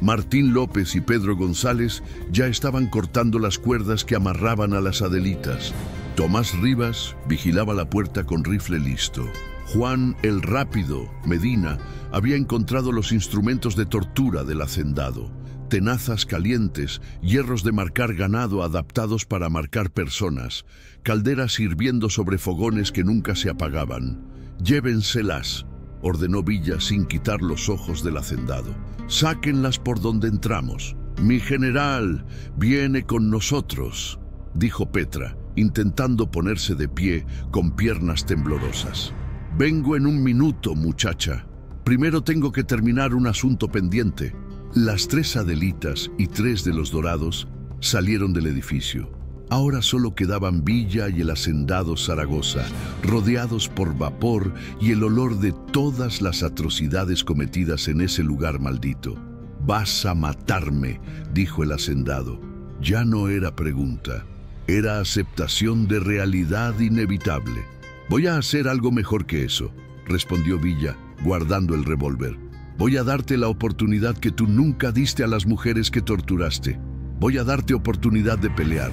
Martín López y Pedro González ya estaban cortando las cuerdas que amarraban a las Adelitas. Tomás Rivas vigilaba la puerta con rifle listo. Juan el Rápido Medina había encontrado los instrumentos de tortura del hacendado. Tenazas calientes, hierros de marcar ganado adaptados para marcar personas, calderas hirviendo sobre fogones que nunca se apagaban. «Llévenselas», ordenó Villa sin quitar los ojos del hacendado. «Sáquenlas por donde entramos». «Mi general viene con nosotros», dijo Petra, intentando ponerse de pie con piernas temblorosas. «Vengo en un minuto, muchacha. Primero tengo que terminar un asunto pendiente». Las tres Adelitas y 3 de los dorados salieron del edificio. Ahora solo quedaban Villa y el hacendado Zaragoza, rodeados por vapor y el olor de todas las atrocidades cometidas en ese lugar maldito. «Vas a matarme», dijo el hacendado. Ya no era pregunta, era aceptación de realidad inevitable. «Voy a hacer algo mejor que eso», respondió Villa, guardando el revólver. «Voy a darte la oportunidad que tú nunca diste a las mujeres que torturaste. Voy a darte oportunidad de pelear».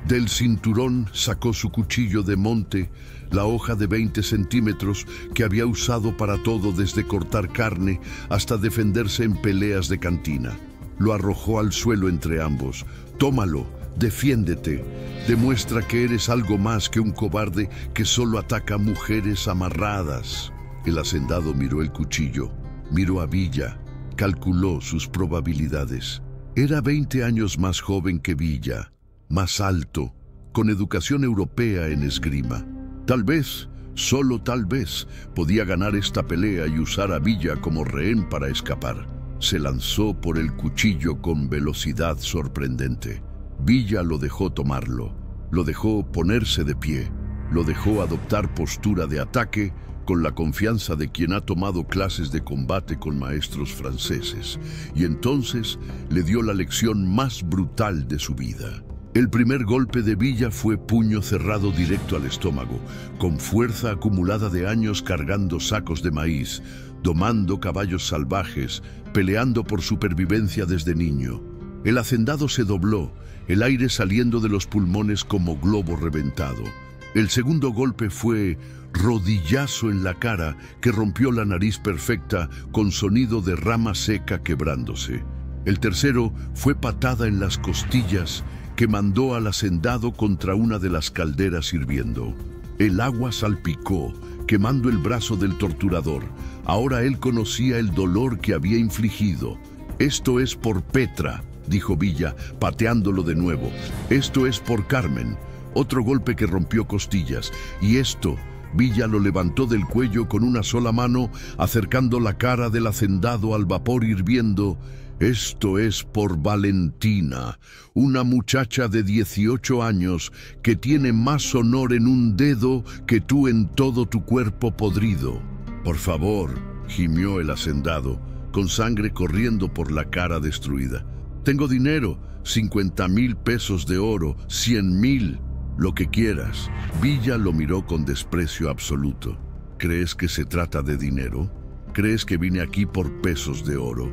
Del cinturón sacó su cuchillo de monte, la hoja de 20 centímetros que había usado para todo desde cortar carne hasta defenderse en peleas de cantina. Lo arrojó al suelo entre ambos. «Tómalo, defiéndete, demuestra que eres algo más que un cobarde que solo ataca a mujeres amarradas». El hacendado miró el cuchillo, miró a Villa, calculó sus probabilidades. Era 20 años más joven que Villa, más alto, con educación europea en esgrima. Tal vez, solo tal vez, podía ganar esta pelea y usar a Villa como rehén para escapar. Se lanzó por el cuchillo con velocidad sorprendente. Villa lo dejó tomarlo, lo dejó ponerse de pie, lo dejó adoptar postura de ataque con la confianza de quien ha tomado clases de combate con maestros franceses, y entonces le dio la lección más brutal de su vida. El primer golpe de Villa fue puño cerrado directo al estómago, con fuerza acumulada de años cargando sacos de maíz, domando caballos salvajes, peleando por supervivencia desde niño. El hacendado se dobló, el aire saliendo de los pulmones como globo reventado. El segundo golpe fue rodillazo en la cara que rompió la nariz perfecta con sonido de rama seca quebrándose. El tercero fue patada en las costillas que mandó al hacendado contra una de las calderas hirviendo. El agua salpicó, quemando el brazo del torturador. Ahora él conocía el dolor que había infligido. «Esto es por Petra», dijo Villa, pateándolo de nuevo. «Esto es por Carmen». Otro golpe que rompió costillas. «Y esto», Villa lo levantó del cuello con una sola mano, acercando la cara del hacendado al vapor hirviendo. «Esto es por Valentina, una muchacha de 18 años que tiene más honor en un dedo que tú en todo tu cuerpo podrido». «Por favor», gimió el hacendado, con sangre corriendo por la cara destruida. «Tengo dinero, 50,000 pesos de oro, 100,000, lo que quieras». Villa lo miró con desprecio absoluto. «¿Crees que se trata de dinero? ¿Crees que vine aquí por pesos de oro?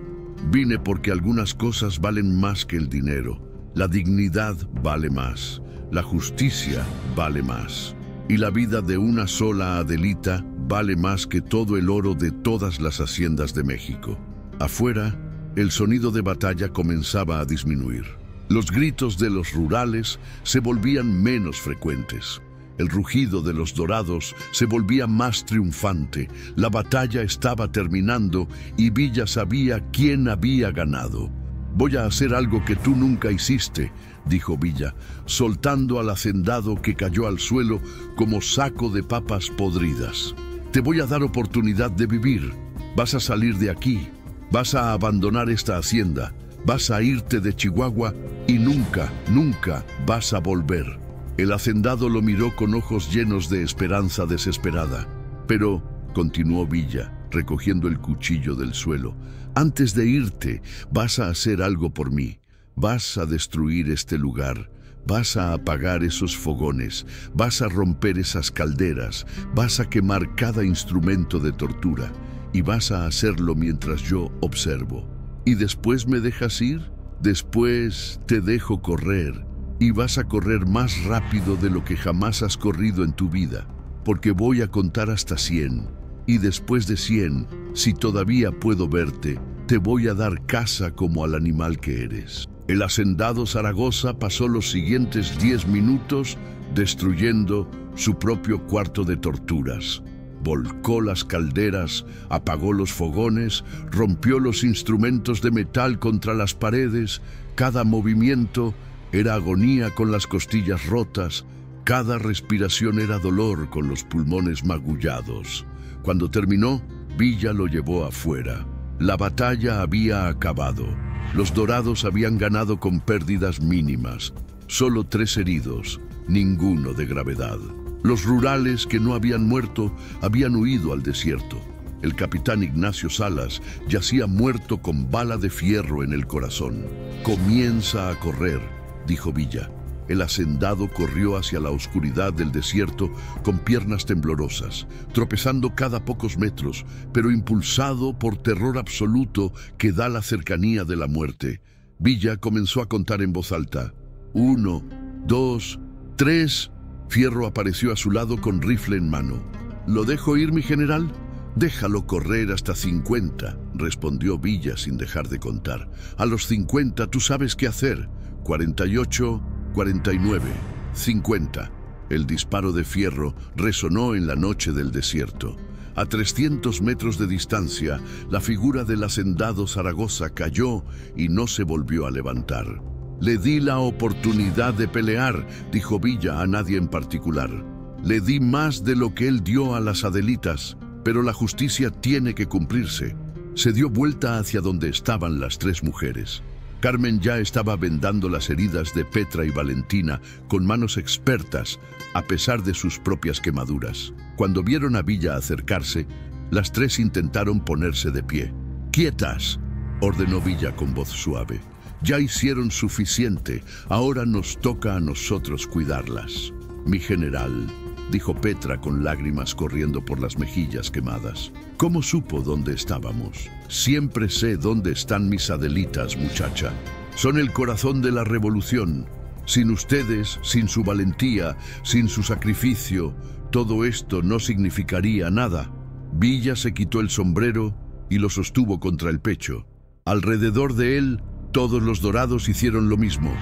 Vine porque algunas cosas valen más que el dinero. La dignidad vale más, la justicia vale más, y la vida de una sola Adelita vale más que todo el oro de todas las haciendas de México». Afuera, el sonido de batalla comenzaba a disminuir. Los gritos de los rurales se volvían menos frecuentes. El rugido de los dorados se volvía más triunfante. La batalla estaba terminando y Villa sabía quién había ganado. «Voy a hacer algo que tú nunca hiciste», dijo Villa, soltando al hacendado que cayó al suelo como saco de papas podridas. «Te voy a dar oportunidad de vivir. Vas a salir de aquí. Vas a abandonar esta hacienda. Vas a irte de Chihuahua y nunca, nunca vas a volver». El hacendado lo miró con ojos llenos de esperanza desesperada. «Pero», continuó Villa, recogiendo el cuchillo del suelo, «antes de irte, vas a hacer algo por mí. Vas a destruir este lugar. Vas a apagar esos fogones. Vas a romper esas calderas. Vas a quemar cada instrumento de tortura. Y vas a hacerlo mientras yo observo. ¿Y después me dejas ir? Después te dejo correr. Y vas a correr más rápido de lo que jamás has corrido en tu vida, porque voy a contar hasta 100, y después de 100, si todavía puedo verte, te voy a dar caza como al animal que eres». El hacendado Zaragoza pasó los siguientes 10 minutos destruyendo su propio cuarto de torturas. Volcó las calderas, apagó los fogones, rompió los instrumentos de metal contra las paredes. Cada movimiento era agonía con las costillas rotas, cada respiración era dolor con los pulmones magullados. Cuando terminó, Villa lo llevó afuera. La batalla había acabado. Los dorados habían ganado con pérdidas mínimas. Solo 3 heridos, ninguno de gravedad. Los rurales que no habían muerto habían huido al desierto. El capitán Ignacio Salas yacía muerto con bala de fierro en el corazón. «Comienza a correr», dijo Villa. El hacendado corrió hacia la oscuridad del desierto con piernas temblorosas, tropezando cada pocos metros, pero impulsado por terror absoluto que da la cercanía de la muerte. Villa comenzó a contar en voz alta. 1, 2, 3... Fierro apareció a su lado con rifle en mano. «¿Lo dejo ir, mi general?» «Déjalo correr hasta 50», respondió Villa sin dejar de contar. «A los 50 tú sabes qué hacer. 48, 49, 50. El disparo de Fierro resonó en la noche del desierto. A 300 metros de distancia, la figura del hacendado Zaragoza cayó y no se volvió a levantar. «Le di la oportunidad de pelear», dijo Villa a nadie en particular. «Le di más de lo que él dio a las Adelitas, pero la justicia tiene que cumplirse». Se dio vuelta hacia donde estaban las 3 mujeres. Carmen ya estaba vendando las heridas de Petra y Valentina con manos expertas, a pesar de sus propias quemaduras. Cuando vieron a Villa acercarse, las 3 intentaron ponerse de pie. «¡Quietas!», ordenó Villa con voz suave. «Ya hicieron suficiente, ahora nos toca a nosotros cuidarlas». «Mi general», dijo Petra con lágrimas corriendo por las mejillas quemadas. «¿Cómo supo dónde estábamos?» «Siempre sé dónde están mis Adelitas, muchacha. Son el corazón de la revolución. Sin ustedes, sin su valentía, sin su sacrificio, todo esto no significaría nada». Villa se quitó el sombrero y lo sostuvo contra el pecho. Alrededor de él, todos los dorados hicieron lo mismo.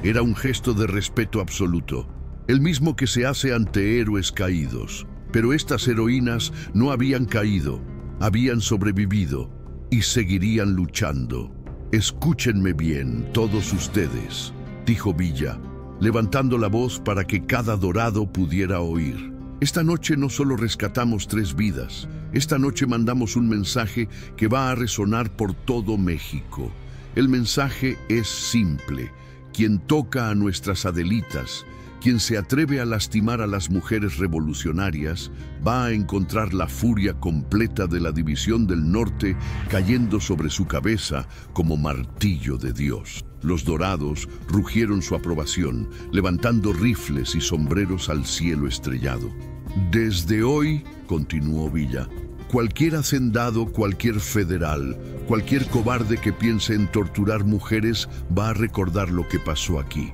Era un gesto de respeto absoluto, el mismo que se hace ante héroes caídos. Pero estas heroínas no habían caído, habían sobrevivido y seguirían luchando. «Escúchenme bien, todos ustedes», dijo Villa, levantando la voz para que cada dorado pudiera oír. «Esta noche no solo rescatamos 3 vidas, esta noche mandamos un mensaje que va a resonar por todo México. El mensaje es simple: quien toca a nuestras Adelitas, quien se atreve a lastimar a las mujeres revolucionarias, va a encontrar la furia completa de la División del Norte cayendo sobre su cabeza como martillo de Dios». Los dorados rugieron su aprobación, levantando rifles y sombreros al cielo estrellado. «Desde hoy», continuó Villa, «cualquier hacendado, cualquier federal, cualquier cobarde que piense en torturar mujeres va a recordar lo que pasó aquí.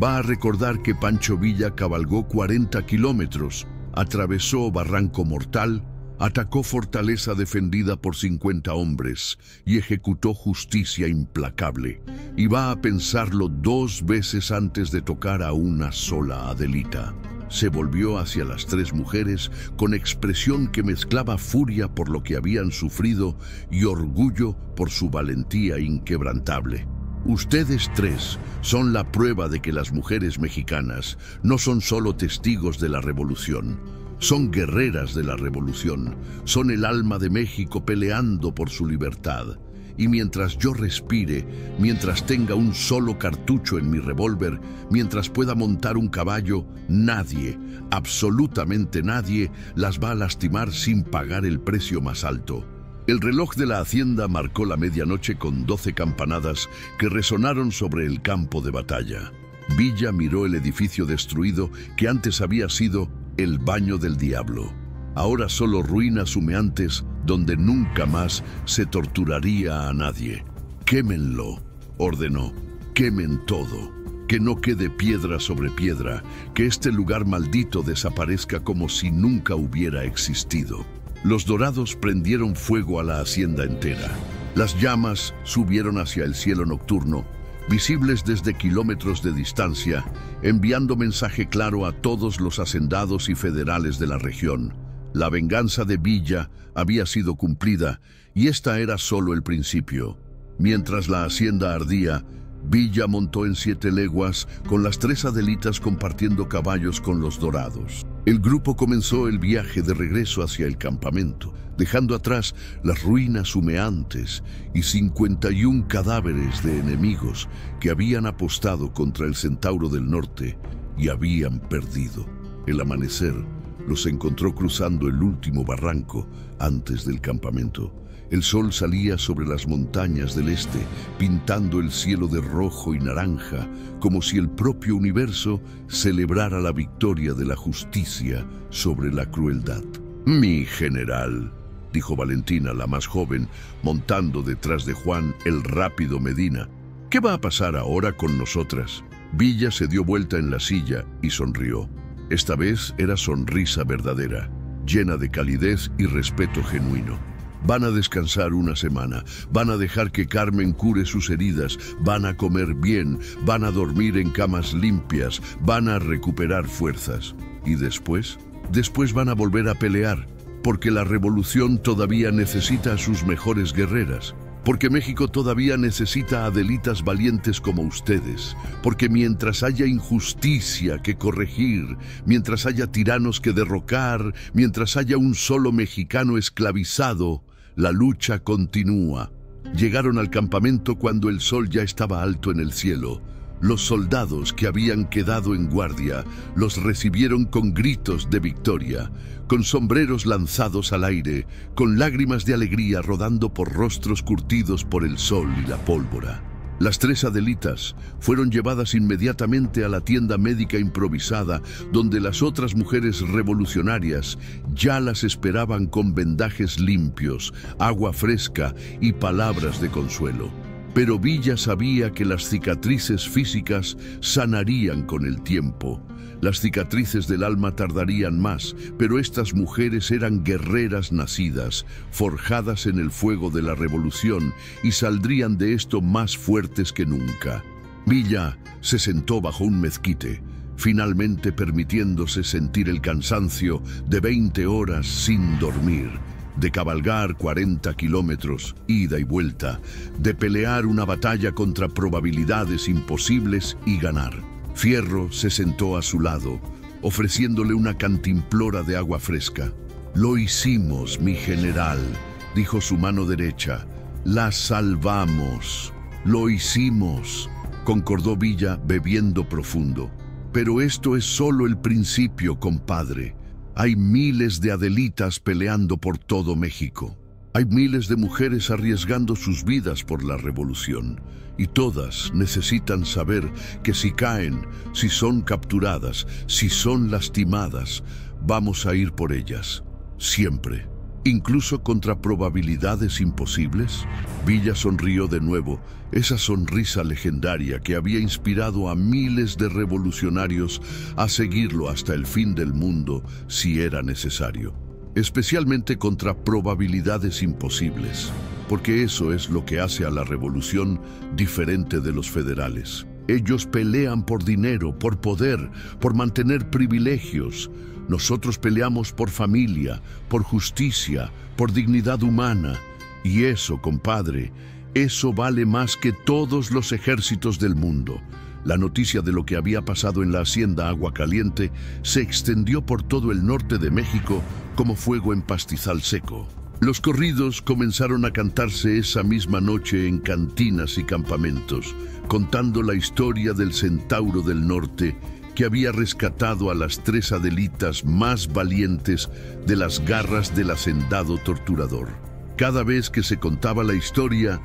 Va a recordar que Pancho Villa cabalgó 40 kilómetros, atravesó Barranco Mortal, atacó fortaleza defendida por 50 hombres y ejecutó justicia implacable. Y va a pensarlo 2 veces antes de tocar a una sola Adelita». Se volvió hacia las 3 mujeres con expresión que mezclaba furia por lo que habían sufrido y orgullo por su valentía inquebrantable. «Ustedes 3 son la prueba de que las mujeres mexicanas no son solo testigos de la revolución, son guerreras de la revolución, son el alma de México peleando por su libertad. Y mientras yo respire, mientras tenga un solo cartucho en mi revólver, mientras pueda montar un caballo, nadie, absolutamente nadie, las va a lastimar sin pagar el precio más alto». El reloj de la hacienda marcó la medianoche con 12 campanadas que resonaron sobre el campo de batalla. Villa miró el edificio destruido que antes había sido el baño del diablo. Ahora solo ruinas humeantes donde nunca más se torturaría a nadie. «Quémenlo», ordenó, «quemen todo, que no quede piedra sobre piedra, que este lugar maldito desaparezca como si nunca hubiera existido». Los dorados prendieron fuego a la hacienda entera. Las llamas subieron hacia el cielo nocturno, visibles desde kilómetros de distancia, enviando mensaje claro a todos los hacendados y federales de la región. La venganza de Villa había sido cumplida y esta era solo el principio. Mientras la hacienda ardía, Villa montó en 7 leguas con las 3 Adelitas compartiendo caballos con los dorados. El grupo comenzó el viaje de regreso hacia el campamento, dejando atrás las ruinas humeantes y 51 cadáveres de enemigos que habían apostado contra el Centauro del Norte y habían perdido. El amanecer los encontró cruzando el último barranco antes del campamento. El sol salía sobre las montañas del este, pintando el cielo de rojo y naranja, como si el propio universo celebrara la victoria de la justicia sobre la crueldad. «Mi general», dijo Valentina, la más joven, montando detrás de Juan el rápido Medina, «¿qué va a pasar ahora con nosotras?» Villa se dio vuelta en la silla y sonrió. Esta vez era sonrisa verdadera, llena de calidez y respeto genuino. «Van a descansar una semana, van a dejar que Carmen cure sus heridas, van a comer bien, van a dormir en camas limpias, van a recuperar fuerzas. ¿Y después? Después van a volver a pelear, porque la revolución todavía necesita a sus mejores guerreras, porque México todavía necesita a Adelitas valientes como ustedes, porque mientras haya injusticia que corregir, mientras haya tiranos que derrocar, mientras haya un solo mexicano esclavizado, la lucha continúa». Llegaron al campamento cuando el sol ya estaba alto en el cielo. Los soldados que habían quedado en guardia los recibieron con gritos de victoria, con sombreros lanzados al aire, con lágrimas de alegría rodando por rostros curtidos por el sol y la pólvora. Las 3 Adelitas fueron llevadas inmediatamente a la tienda médica improvisada, donde las otras mujeres revolucionarias ya las esperaban con vendajes limpios, agua fresca y palabras de consuelo. Pero Villa sabía que las cicatrices físicas sanarían con el tiempo. Las cicatrices del alma tardarían más, pero estas mujeres eran guerreras nacidas, forjadas en el fuego de la revolución, y saldrían de esto más fuertes que nunca. Villa se sentó bajo un mezquite, finalmente permitiéndose sentir el cansancio de 20 horas sin dormir, de cabalgar 40 kilómetros, ida y vuelta, de pelear una batalla contra probabilidades imposibles y ganar. Fierro se sentó a su lado, ofreciéndole una cantimplora de agua fresca. «Lo hicimos, mi general», dijo su mano derecha. «La salvamos. Lo hicimos», concordó Villa bebiendo profundo. «Pero esto es solo el principio, compadre. Hay miles de Adelitas peleando por todo México. Hay miles de mujeres arriesgando sus vidas por la revolución. Y todas necesitan saber que si caen, si son capturadas, si son lastimadas, vamos a ir por ellas. Siempre. Incluso contra probabilidades imposibles». Villa sonrió de nuevo, esa sonrisa legendaria que había inspirado a miles de revolucionarios a seguirlo hasta el fin del mundo si era necesario. Especialmente contra probabilidades imposibles, porque eso es lo que hace a la revolución diferente de los federales. Ellos pelean por dinero, por poder, por mantener privilegios. Nosotros peleamos por familia, por justicia, por dignidad humana. Y eso, compadre, eso vale más que todos los ejércitos del mundo. La noticia de lo que había pasado en la hacienda Agua Caliente se extendió por todo el norte de México como fuego en pastizal seco. Los corridos comenzaron a cantarse esa misma noche en cantinas y campamentos, contando la historia del Centauro del Norte que había rescatado a las 3 Adelitas más valientes de las garras del hacendado torturador. Cada vez que se contaba la historia,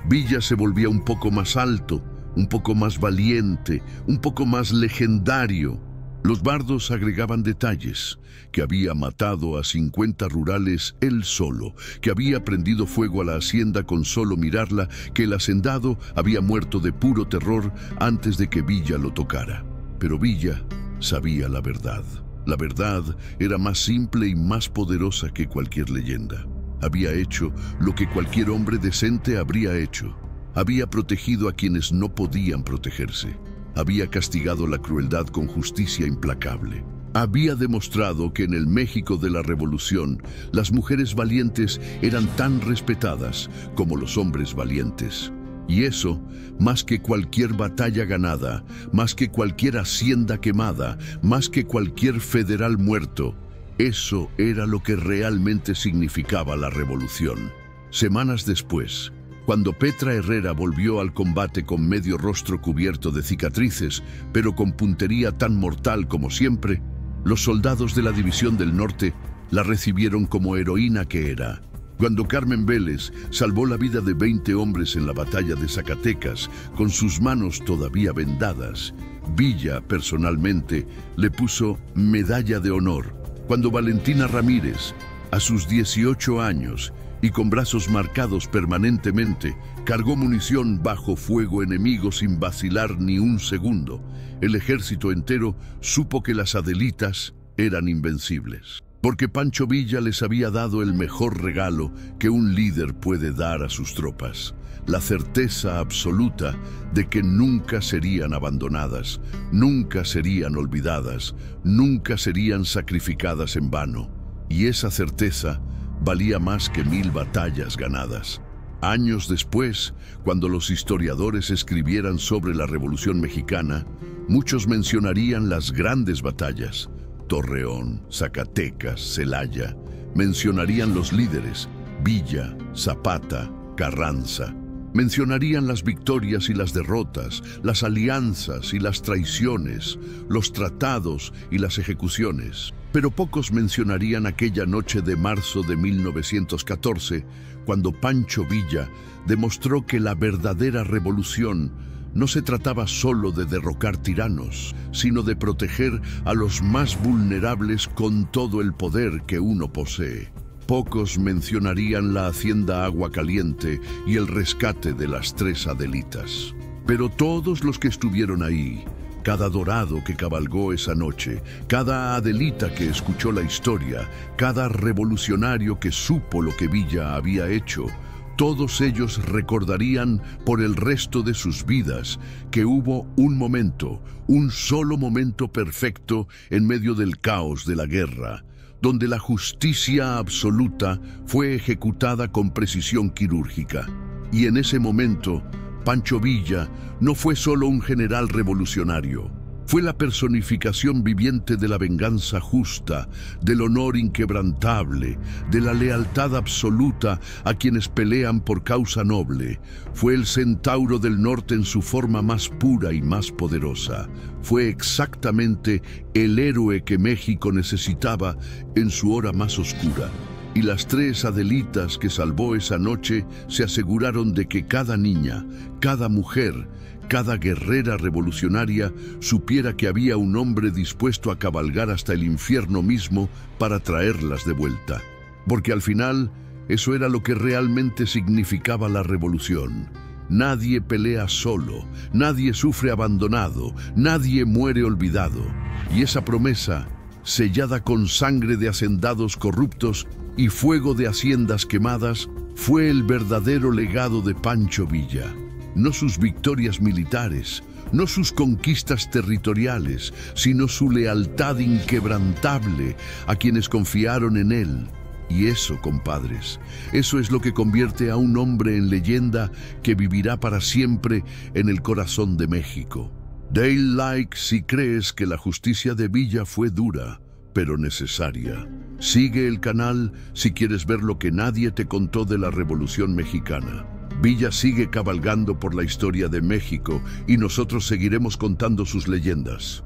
Villa se volvía un poco más alto, un poco más valiente, un poco más legendario. Los bardos agregaban detalles, que había matado a 50 rurales él solo, que había prendido fuego a la hacienda con solo mirarla, que el hacendado había muerto de puro terror antes de que Villa lo tocara. Pero Villa sabía la verdad. La verdad era más simple y más poderosa que cualquier leyenda. Había hecho lo que cualquier hombre decente habría hecho. Había protegido a quienes no podían protegerse. Había castigado la crueldad con justicia implacable. Había demostrado que en el México de la Revolución las mujeres valientes eran tan respetadas como los hombres valientes. Y eso, más que cualquier batalla ganada, más que cualquier hacienda quemada, más que cualquier federal muerto, eso era lo que realmente significaba la revolución. Semanas después, cuando Petra Herrera volvió al combate con medio rostro cubierto de cicatrices, pero con puntería tan mortal como siempre, los soldados de la División del Norte la recibieron como heroína que era. Cuando Carmen Vélez salvó la vida de 20 hombres en la batalla de Zacatecas, con sus manos todavía vendadas, Villa, personalmente, le puso medalla de honor. Cuando Valentina Ramírez, a sus 18 años y con brazos marcados permanentemente, cargó munición bajo fuego enemigo sin vacilar ni un segundo, el ejército entero supo que las Adelitas eran invencibles. Porque Pancho Villa les había dado el mejor regalo que un líder puede dar a sus tropas: la certeza absoluta de que nunca serían abandonadas, nunca serían olvidadas, nunca serían sacrificadas en vano. Y esa certeza valía más que 1000 batallas ganadas. Años después, cuando los historiadores escribieran sobre la Revolución Mexicana, muchos mencionarían las grandes batallas: Torreón, Zacatecas, Celaya. Mencionarían los líderes: Villa, Zapata, Carranza. Mencionarían las victorias y las derrotas, las alianzas y las traiciones, los tratados y las ejecuciones. Pero pocos mencionarían aquella noche de marzo de 1914, cuando Pancho Villa demostró que la verdadera revolución no se trataba solo de derrocar tiranos, sino de proteger a los más vulnerables con todo el poder que uno posee. Pocos mencionarían la hacienda Agua Caliente y el rescate de las 3 Adelitas. Pero todos los que estuvieron ahí, cada dorado que cabalgó esa noche, cada Adelita que escuchó la historia, cada revolucionario que supo lo que Villa había hecho, Todos ellos recordarían por el resto de sus vidas que hubo un momento, un solo momento perfecto en medio del caos de la guerra, donde la justicia absoluta fue ejecutada con precisión quirúrgica. Y en ese momento, Pancho Villa no fue solo un general revolucionario, fue la personificación viviente de la venganza justa, del honor inquebrantable, de la lealtad absoluta a quienes pelean por causa noble. Fue el centauro del norte en su forma más pura y más poderosa. Fue exactamente el héroe que México necesitaba en su hora más oscura. Y las 3 Adelitas que salvó esa noche se aseguraron de que cada niña, cada mujer, cada guerrera revolucionaria supiera que había un hombre dispuesto a cabalgar hasta el infierno mismo para traerlas de vuelta. Porque al final, eso era lo que realmente significaba la revolución. Nadie pelea solo, nadie sufre abandonado, nadie muere olvidado. Y esa promesa, sellada con sangre de hacendados corruptos y fuego de haciendas quemadas, fue el verdadero legado de Pancho Villa. No sus victorias militares, no sus conquistas territoriales, sino su lealtad inquebrantable a quienes confiaron en él. Y eso, compadres, eso es lo que convierte a un hombre en leyenda que vivirá para siempre en el corazón de México. Dale like si crees que la justicia de Villa fue dura, pero necesaria. Sigue el canal si quieres ver lo que nadie te contó de la Revolución Mexicana. Villa sigue cabalgando por la historia de México y nosotros seguiremos contando sus leyendas.